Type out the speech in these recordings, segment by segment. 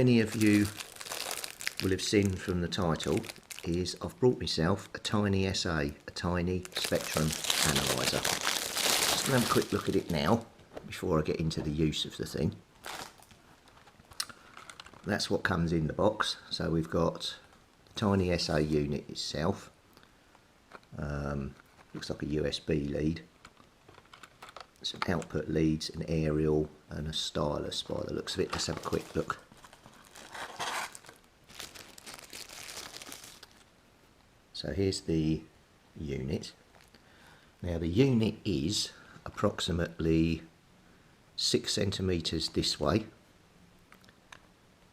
many of you will have seen from the title is I've brought myself a tiny SA, a tiny spectrum analyzer. Just going to have a quick look at it now before I get into the use of the thing. That's what comes in the box. So we've got the tiny SA unit itself. Looks like a USB lead. Some output leads, an aerial and a stylus by the looks of it. Let's have a quick look. So here's the unit. Now the unit is approximately 6 centimetres this way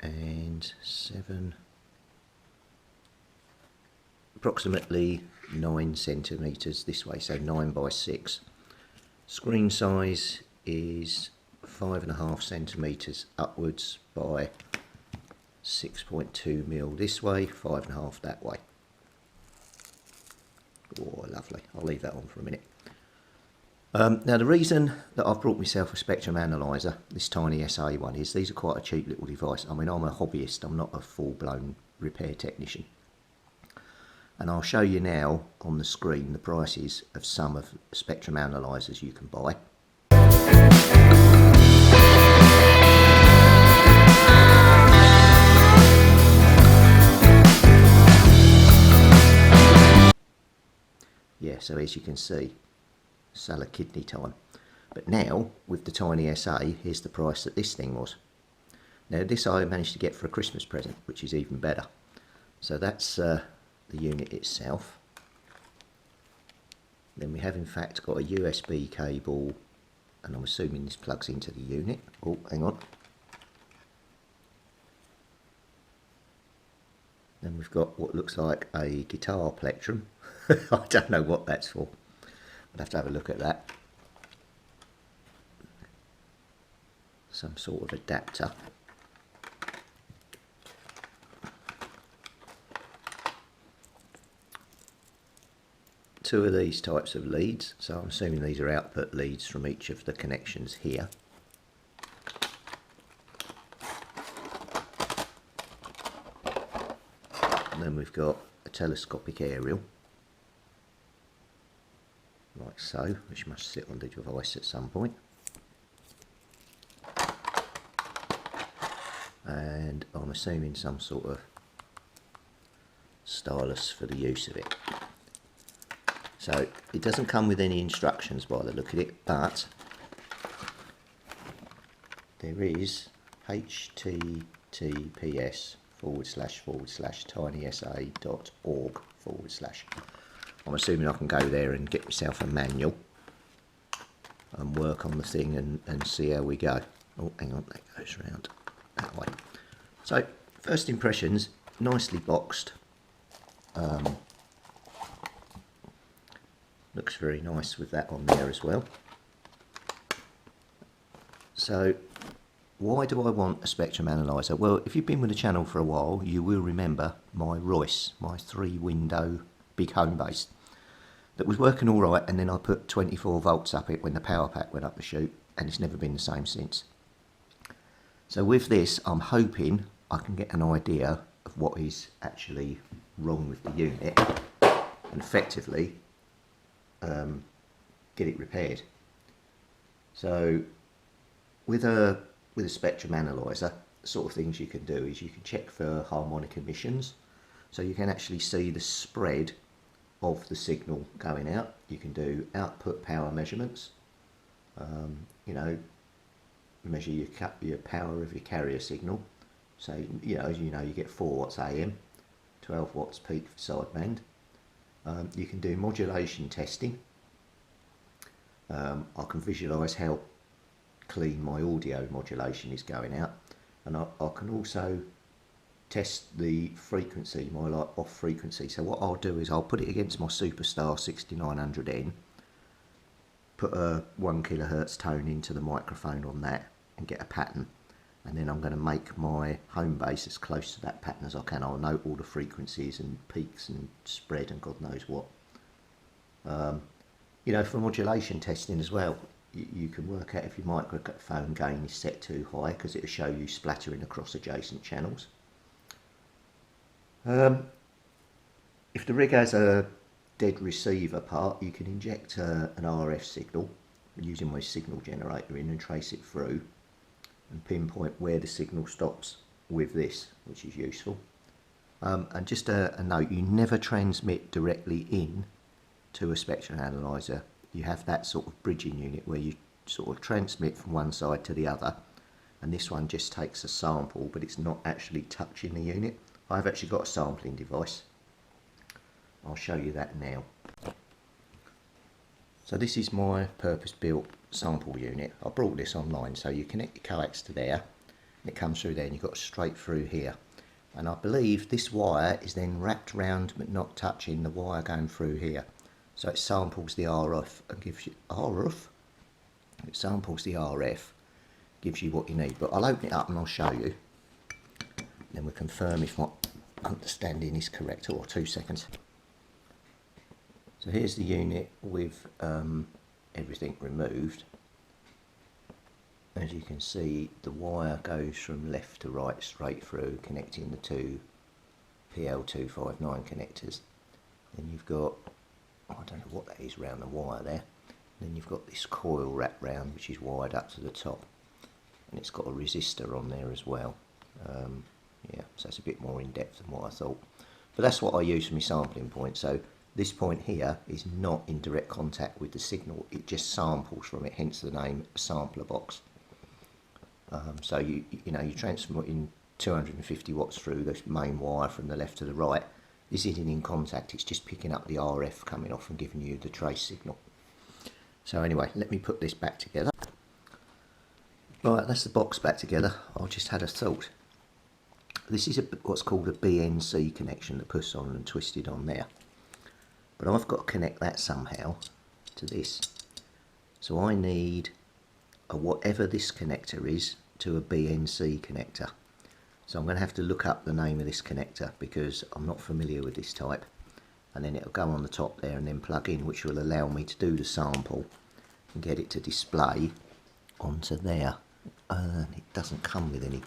and approximately 9 centimetres this way, so 9 by 6. Screen size is 5.5 centimetres upwards by 6.2 mil this way, 5.5 that way. Oh, lovely. I'll leave that on for a minute. Now the reason that I've brought myself a spectrum analyzer, this tiny SA one, is these are quite a cheap little device. I mean, I'm a hobbyist, I'm not a full-blown repair technician. And I'll show you now on the screen the prices of some of the spectrum analyzers you can buy. Yeah, so as you can see, salad kidney time. But now, with the tiny SA, here's the price that this thing was. Now this I managed to get for a Christmas present, which is even better. So that's the unit itself. Then we have in fact got a USB cable, and I'm assuming this plugs into the unit. Oh, hang on. Then we've got what looks like a guitar plectrum. I don't know what that's for. I'd have to have a look at that. Some sort of adapter. Two of these types of leads, so I'm assuming these are output leads from each of the connections here. And then we've got a telescopic aerial, like so, which must sit on the device at some point. And I'm assuming some sort of stylus for the use of it. So it doesn't come with any instructions by the look of it, but there is https://tinysA.org/. I'm assuming I can go there and get myself a manual and work on the thing and see how we go. Oh, hang on, that goes around that way. So first impressions, nicely boxed. Looks very nice with that on there as well. So why do I want a spectrum analyzer? Well, if you've been with the channel for a while, you will remember my Royce, my 3-window big home base that was working all right, and then I put 24 volts up it when the power pack went up the chute, and it's never been the same since. So with this, I'm hoping I can get an idea of what is actually wrong with the unit and effectively get it repaired. So with a spectrum analyzer, the sort of things you can do is you can check for harmonic emissions, so you can actually see the spread of the signal going out. You can do output power measurements, you know, measure your power of your carrier signal. So as you know, you get 4 watts AM, 12 watts peak for sideband. You can do modulation testing. I can visualise how clean my audio modulation is going out, and I can also test the frequency, my off frequency. So what I'll do is I'll put it against my Superstar 6900N, put a 1 kilohertz tone into the microphone on that and get a pattern, and then I'm going to make my home base as close to that pattern as I can. I'll note all the frequencies and peaks and spread and God knows what. You know, for modulation testing as well, you can work out if your microphone gain is set too high, because it will show you splattering across adjacent channels. If the rig has a dead receiver part, you can inject an RF signal using my signal generator in and trace it through and pinpoint where the signal stops with this, which is useful. And just a note, you never transmit directly in to a spectrum analyzer. You have that sort of bridging unit where you sort of transmit from one side to the other, and this one just takes a sample, but it's not actually touching the unit. I've actually got a sampling device. I'll show you that now. So this is my purpose-built sample unit. I brought this online, so you connect your coax to there, and it comes through there, and you've got straight through here. And I believe this wire is then wrapped round but not touching the wire going through here. So it samples the RF and gives you It samples the RF, gives you what you need. But I'll open it up and I'll show you. Then we'll confirm if my understanding is correct. Or 2 seconds. So here's the unit with everything removed. As you can see, the wire goes from left to right straight through, connecting the two PL259 connectors. Then you've got, I don't know what that is round the wire there. Then you've got this coil wrapped round, which is wired up to the top, and it's got a resistor on there as well. Yeah, so it's a bit more in depth than what I thought. But that's what I use for my sampling point. So this point here is not in direct contact with the signal, it just samples from it, hence the name sampler box. So you transfer in 250 watts through the main wire from the left to the right. This isn't in contact, it's just picking up the RF coming off and giving you the trace signal. So anyway, let me put this back together. Right, that's the box back together. I just had a thought. This is what's called a BNC connection that puts on and twisted on there. But I've got to connect that somehow to this. So I need a whatever this connector is to a BNC connector. So I'm going to have to look up the name of this connector because I'm not familiar with this type. And then it'll go on the top there and then plug in, which will allow me to do the sample and get it to display onto there. It doesn't come with any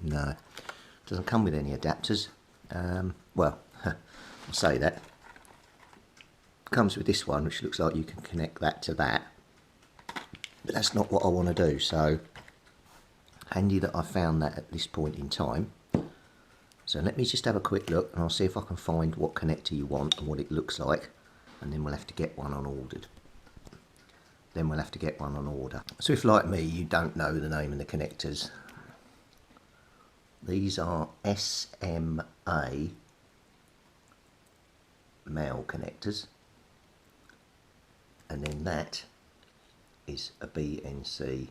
no, it doesn't come with any adapters. Well, I'll say that. It comes with this one, which looks like you can connect that to that. But that's not what I want to do, so handy that I found that at this point in time. So let me just have a quick look and I'll see if I can find what connector you want and what it looks like, and then we'll have to get one on ordered. So if, like me, you don't know the name of the connectors, these are SMA male connectors, and then that is a BNC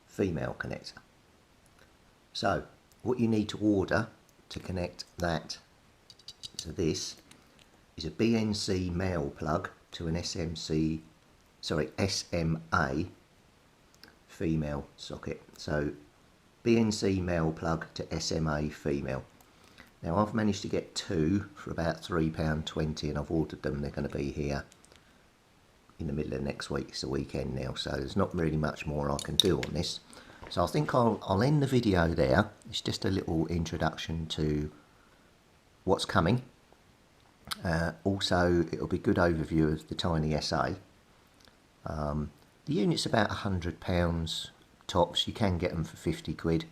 female connector. So what you need to order to connect that to this is a BNC male plug to an SMA female socket. So BNC male plug to SMA female. Now I've managed to get two for about £3.20 and I've ordered them. They're going to be here in the middle of next week. It's the weekend now, so there's not really much more I can do on this. So I think I'll end the video there. It's just a little introduction to what's coming. Also, it'll be a good overview of the Tiny SA. The unit's about £100 tops. You can get them for 50 quid.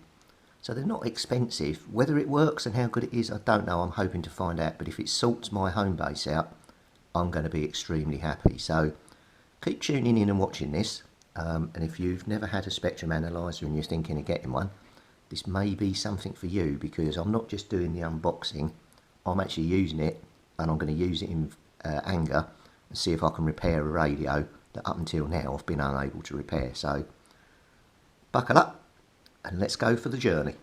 So they're not expensive. Whether it works and how good it is, I don't know. I'm hoping to find out. But if it sorts my home base out, I'm going to be extremely happy. So keep tuning in and watching this. And if you've never had a spectrum analyzer and you're thinking of getting one, this may be something for you, because I'm not just doing the unboxing. I'm actually using it, and I'm going to use it in anger and see if I can repair a radio that up until now I've been unable to repair. So buckle up and let's go for the journey.